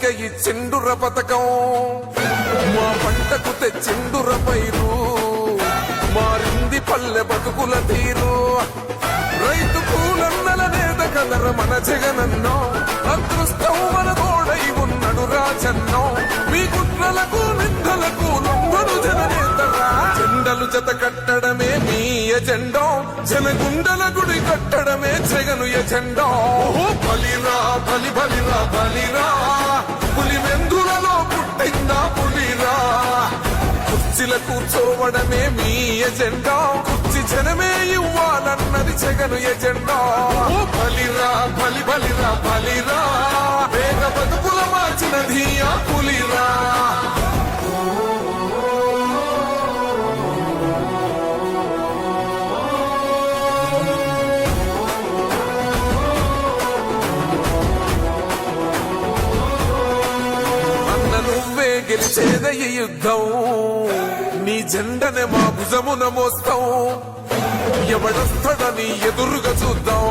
చేతికి ఇచ్చిండుర పథకం మా పంటకు తెచ్చిండుర పైరు మారింది పల్లె బతుకుల తీరు రైతు కూలన్నల నేత కదర మన జగనన్నో అదృష్టం మన తోడై ఉన్నడు రాజన్నో మీ కుట్రలకు నిందలకు లొంగడు జననేతరా జెండలు జత కట్టడమే మీ ఎజెండో జనగుండల గుడి కట్టడమే జగను ఎజెండో బలిరా బలి బలిరా బలిరా పులి వెందులలో పుట్టిందా పులిరా కుర్చీల కూర్చోవడమే మీ ఎజెండా కుర్చీ జనమే ఇవ్వాలన్నది జగను ఎజెండా బలిరా బలి బలిరా బలిరా వేగ బతుకుల మార్చినది ఆ పులిరా గెలిచేద ఈ యుద్ధం నీ జెండనే మా భుజమున మోస్తాం ఎవడొస్తాడని ఎదురుగా చూద్దాం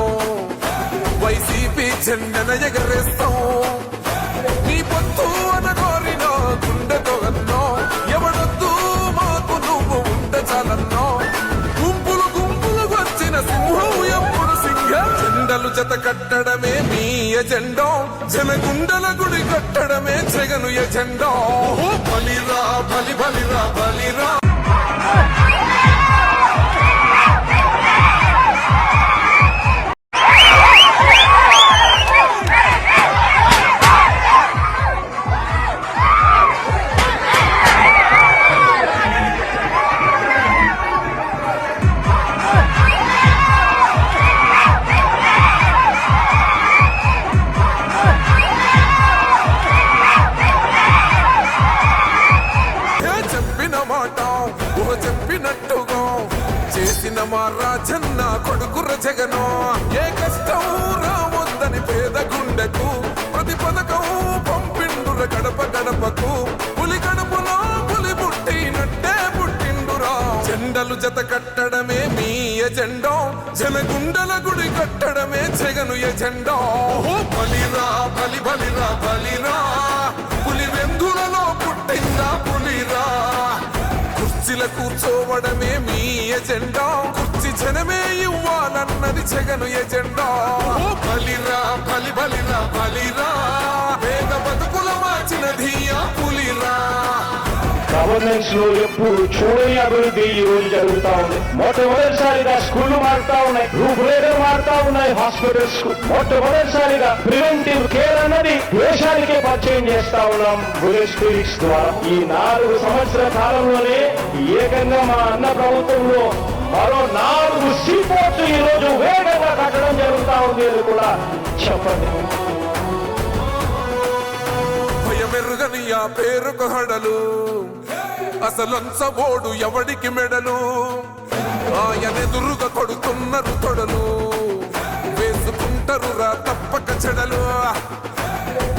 వైసీపీ జెండన ఎగరేస్తాం నీ పొత్తు అన కోరిన గుండెతో అన్నో ఎవడొద్దు మాకు నువ్వు ఉండ చాలన్నో గుంపులు గుంపులు వచ్చిన సింహం ఎప్పుడు సింహ జెండలు జత కట్టడమే మీ ఎజెండో జనగుండల గుడి కట్టడమే జగను ఎజెండో బలిరా బలి బలిరా బలిరా చెప్పినట్టుగా చేసిన మా రాజన్న కొడుకుర జగనో ఏ కష్టం రావద్దని పేద గుండెకు ప్రతి పథకం పంపిండుర గడప గడపకు పులి గడపలో పులి పుట్టినట్టే పుట్టిండురా జెండలు జత కట్టడమే మీ ఎజెండో జనగుండల గుడి కట్టడమే జగను ఎజెండో బలిరా బలి బలిరా బలిరా పులి వెందులలో పుట్టిందా పులిరా కుర్చీల కూర్చోవడమే మీ ఎజెండా కుర్చీ జనమే ఇవ్వాలన్నది జగను ఎజెండా బలిరా బలి బలిరా బలిరా వేద బతుకుల మార్చినది ఆ పులిరా గవర్నెన్స్ లో ఎప్పుడు చూడని అభివృద్ధి ఈ రోజు జరుగుతా ఉంది మొట్టమొదటిసారిగా స్కూళ్లు మారుతా ఉన్నాయి రూపురేఖలు మారుతా ఉన్నాయి హాస్పిటల్స్ మొట్టమొదటిసారిగా ప్రివెంటివ్ కేర్ అన్నది దేశానికే పరిచయం చేస్తా ఉన్నాం విలేజ్ క్లినిక్స్ ద్వారా ఈ 4 సంవత్సరాల కాలంలోనే ఏకంగా మా అన్న ప్రభుత్వంలో మరో 4 సీపోర్ట్స్ ఈ రోజు వేగంగా కట్టడం జరుగుతా ఉంది అని కూడా చెప్పండి భయమెరుగని ఆ పేరుకు హడలు అసలంచబోడు ఎవడికి మెడలు ఆయనెదురుగా కొడుతున్నారు తొడలు వేసుకుంటారు రా తప్పక చెడలు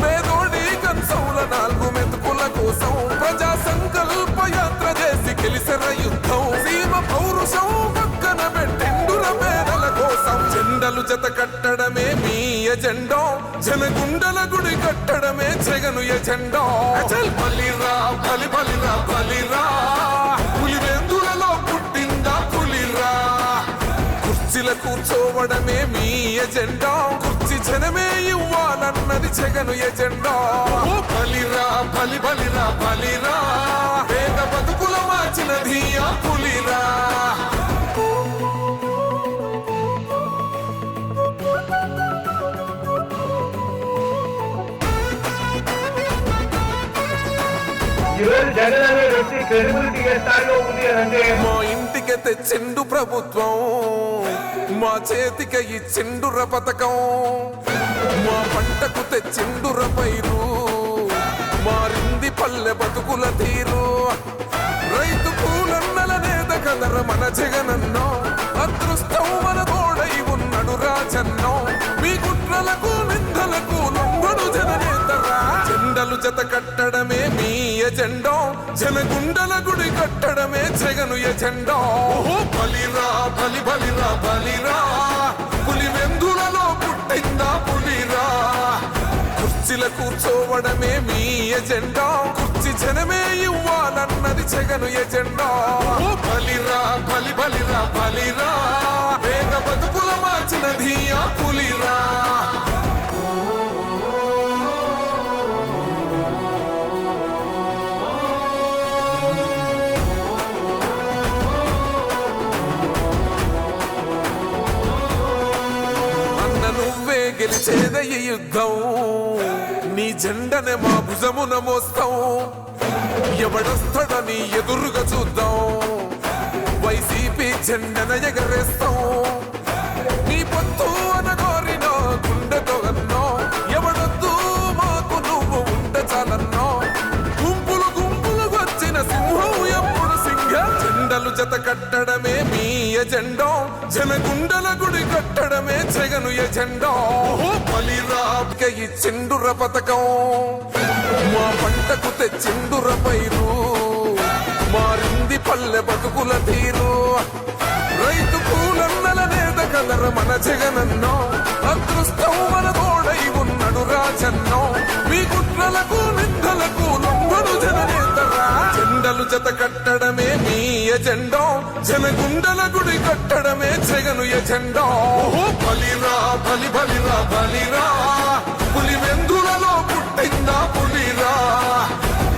పేదోడి కంచౌల 4 మెతుకుల కోసం ప్రజా సంకల్ప యాత్ర చేసి గెలిసిన యుద్ధం సీమ పౌరుషం పక్కన పెట్టిండుర పేదల కోసం జెండలు జత కట్టడమే మీ ఎజెండో జనగుండల గుడి కట్టడమే జగను ఎజెండో బలిరా బలి బలిరా బలిరా పులి వెందులలో పుట్టిందా పులిరా కుర్చీల కూర్చోవడమే మీ ఎజెండా కుర్చీ జనమే ఇవ్వాలన్నది జగను ఎజెండా బలిరా బలి బలిరా బలిరా వేద బతుకుల మార్చినది ఆ పులిరా జగన్ అనే వ్యక్తి క్రెడిబిలిటీ ఏ స్థాయిలో ఉంది అంటే మా ఇంటికి తెచ్చిండు ప్రభుత్వం మా చేతికి ఇచ్చిండుర పథకం మా పంటకు తెచ్చిండుర పైరు మారింది పల్లె బతుకుల తీరు రైతు కూలన్నల నేత కదర మన జగనన్నో అదృష్టం మన తోడై ఉన్నడు రాజన్నో మీ కుట్రలకు నిందలకు లొంగడు జననేతరా జెండలు జత కట్టడమే మీ ఎజెండో జనగుండల గుడి కట్టడమే జగను ఎజెండో బలిరా బలి బలిరా బలిరా పులి వెందులలో పుట్టిందా పులిరా కుర్చీల కుర్చీల కూర్చోవడమే మీ ఎజెండా కుర్చీ జనమే ఇవ్వాలన్నది జగను ఎజెండా బలిరా బలి బలిరా బలిరా వేగ బతుకుల మార్చినది ఆ పులిరా గెలిచేద ఈ యుద్ధం నీ జెండనే మా భుజమున మోస్తాం ఎవడొస్తాడని ఎదురుగా చూద్దాం వైసీపీ జెండన ఎగరేస్తాం నీ పొత్తు అనగోరిన గుండెతో అన్నో ఎవడొద్దు మాకు నువ్వు ఉండ చాలన్నో గుంపులు గుంపులు వచ్చిన సింహం ఎప్పుడు సింహ జెండలు జత కట్టడమే మీ ఎజెండా జనగుండల గుడి కట్టడమే జగను ఎజెండా బలిరా ఈ చెండుర పథకం మా పంటకు తెచ్చిండుర పైరు మారింది పల్లె బతుకుల తీరు రైతు పూలన్నల నేత కదర మన జగనన్నో అదృష్టం మన తోడై ఉన్నడు రాజన్నో మీ కుట్రలకు నిందలకు లొంగడు జననేతరా జెండలు జత కట్టడమే మీ ఎజెండా జనగుండల గుడి కట్టడమే జగను ఎజెండా బలిరా బలి బలిరా బలిరా పులి వెందులలో పుట్టిందా పులిరా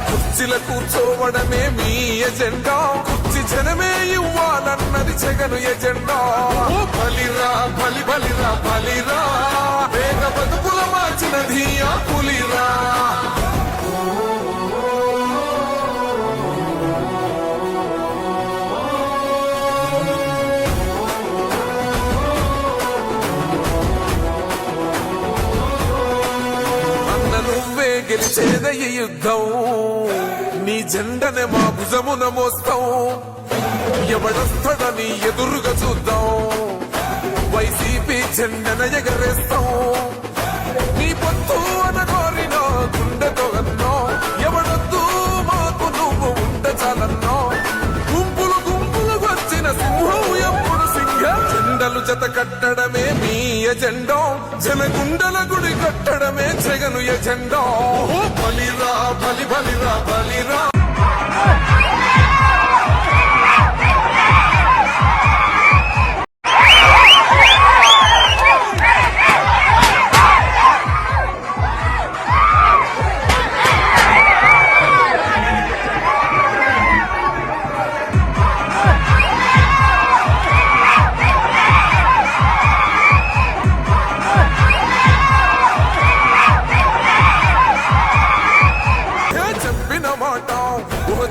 కుర్చీల కూర్చోవడమే మీ ఎజెండా కుర్చీ జనమే ఇవ్వాలన్నది జగను ఎజెండా బలిరా బలి బలిరా బలిరా వేగ బతుకుల మార్చినది ఆ పులిరా గెలిచేద ఈ యుద్ధం నీ జెండనే మా భుజమున మోస్తాం ఎవడొస్తాడని ఎదురుగా చూద్దాం వైసీపీ జెండన ఎగరేస్తాం నీ పొత్తు అనగోరిన గుండెతో అన్నో ఎవడొద్దు మాకు నువ్వు ఉండ చాలన్నో గుంపులు గుంపులు వచ్చిన సింహం ఎప్పుడు సింహ జెండలు జత కట్టడమే మీ ఎజెండా జనగుండల గుడి కట్టడమే జగను ఎజెండా బలిరా బలి బలిరా బలిరా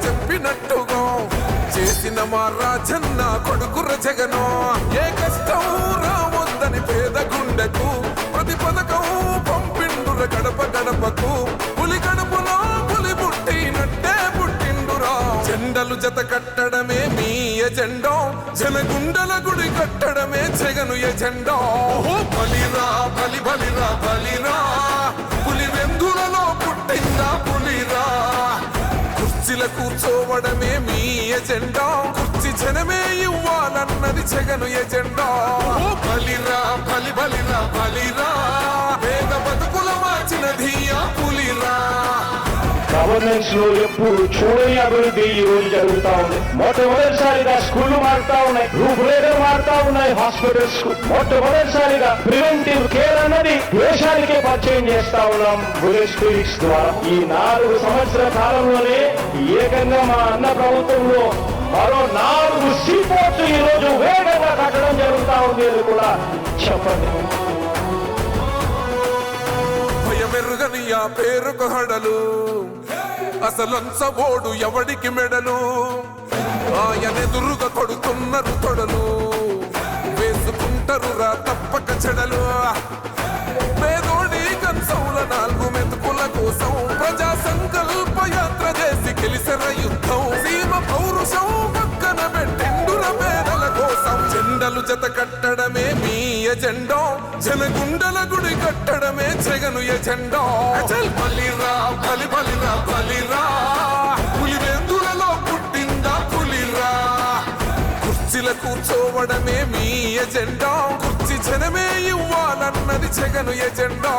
చెప్పినట్టుగా చేసిన మా రాజన్న కొడుకుర జగను ఏ కష్టం రావద్దని పేద గుండెకు ప్రతి పథకం పంపిండుర గడప గడపకు పులి గడపలో పులి పుట్టినట్టే పుట్టిండురా జెండలు జత కట్టడమే మీ ఎజెండా జనగుండల గుడి కట్టడమే జగను ఎజెండా బలిరా బలి బలిరా బలిరా పులి వెందులలో పుట్టిందా పులిరా కుర్చీల కూర్చోవడమే మీ ఎజెండా కుర్చీ జనమే ఇవ్వాలన్నది జగను ఎజెండా బలిరా బలి బలిరా బలిరా వేగ బతుకుల మార్చినది ఆ పులిరా గవర్నెన్స్ లో ఎప్పుడు చూడని అభివృద్ధి ఈ రోజు జరుగుతా ఉంది మొట్టమొదటిసారిగా స్కూళ్లు మారుతా ఉన్నాయి రూపురేఖలు మారుతా ఉన్నాయి హాస్పిటల్స్ మొట్టమొదటిసారిగా ప్రివెంటివ్ కేర్ అన్నది దేశానికే పరిచయం చేస్తా ఉన్నాం బుల్లెట్ క్లినిక్స్ ద్వారా ఈ 4 సంవత్సరాల కాలంలోనే ఏకంగా మా అన్న ప్రభుత్వంలో మరో 4 సీపోర్ట్స్ ఈ రోజు వేగంగా కట్టడం జరుగుతా ఉంది అని కూడా చెప్పండి భయమెరుగని ఆ పేరుకు హడలు అసలంచబోడు ఎవడికి మెడలు ఆయనెదురుగా కొడుతున్నారు తొడలు వేసుకుంటారు రా తప్పక చెడలు పేదోడి కంచౌల 4 మెతుకుల కోసం ప్రజా సంకల్ప యాత్ర చేసి గెలిసిన యుద్ధం సీమ పౌరుషం పక్కన పెట్టిండుర పేదల కోసం జెండలు జత కట్టడమే మీ ఎజెండా జనగుండల గుడి కట్టడమే జగను ఎజెండా బలిరా బలి బలిరా బలిరా పులి వెందులలో పుట్టిందా పులిరా కుర్చీల కూర్చోవడమే మీ ఎజెండా కుర్చీ జనమే ఇవ్వాలన్నది జగను ఎజెండా.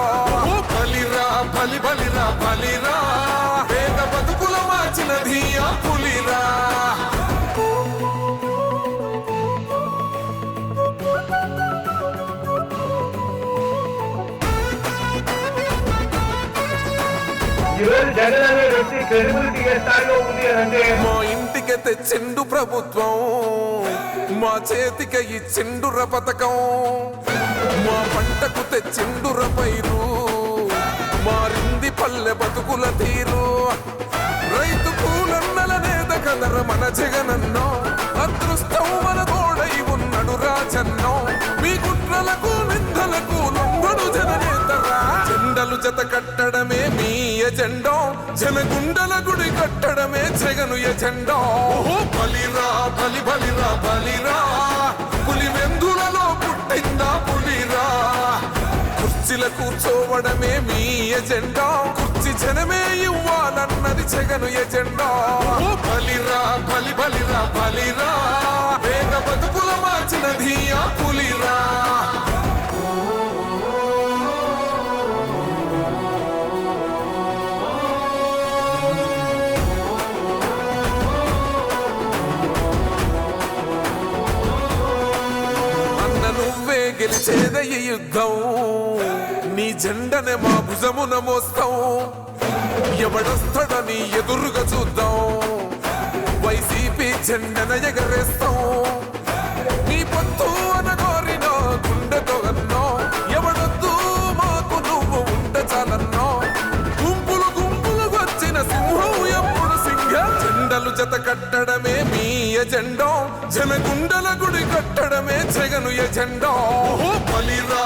ఓ బలిరా బలి బలిరా బలిరా, పేద బతుకుల మార్చినది ఆ పులిరా. ఈరోజు జగన్ అనే వ్యక్తి క్రెడిబిలిటీ ఏ స్థాయిలో ఉంది అని అంటే మా ఇంటికి తెచ్చిండు ప్రభుత్వం, మా చేతికి ఇచ్చిండుర పథకం, మా పంటకు తెచ్చిండుర పైరు, మారింది పల్లె బతుకుల తీరు. రైతు కూలన్నల నేత కదర మన జగనన్నో, అదృష్టం మన తోడై ఉన్నడు రాజన్నో. మీ కుట్రలకు నిందలకు లొంగడు జననేతరా. జెండలు జత కట్టడమే మీ ఎజెండా, జనగుండల గుడి కట్టడమే జగను ఎజెండా. ఓ బలిరా బలి బలిరా బలిరా, పులి వెందులలో పుట్టిందా పులిరా. కుర్చీల కూర్చోవడమే మీ ఎజెండా, కుర్చీ జనమే ఇవ్వాలన్నది జగను ఎజెండా. ఓ బలిరా బలి బలిరా బలిరా, పేద బతుకుల మార్చినది ఆ పులిరా. నువ్వే గెలిచేదయ్య యుద్ధం, నీ జెండనే మా భుజమున మోస్తాం. ఎవడొస్తాడని ఎదురుగా చూద్దాం, వైసీపీ జెండన ఎగరేస్తాం. నీ పొత్తు అనగోరినో గుండెతో అన్నో, ఎవడొద్దు మాకు నువ్వు ఉండ చాలన్నో. గుంపులు గుంపులు వచ్చిన సింహం ఎప్పుడు సింహం. జెండలు జత కట్టడమే మీ ఎజెండా, జనగుండల గుడి కట్టడమే జగను ఎజెండా. ఓ బలిరా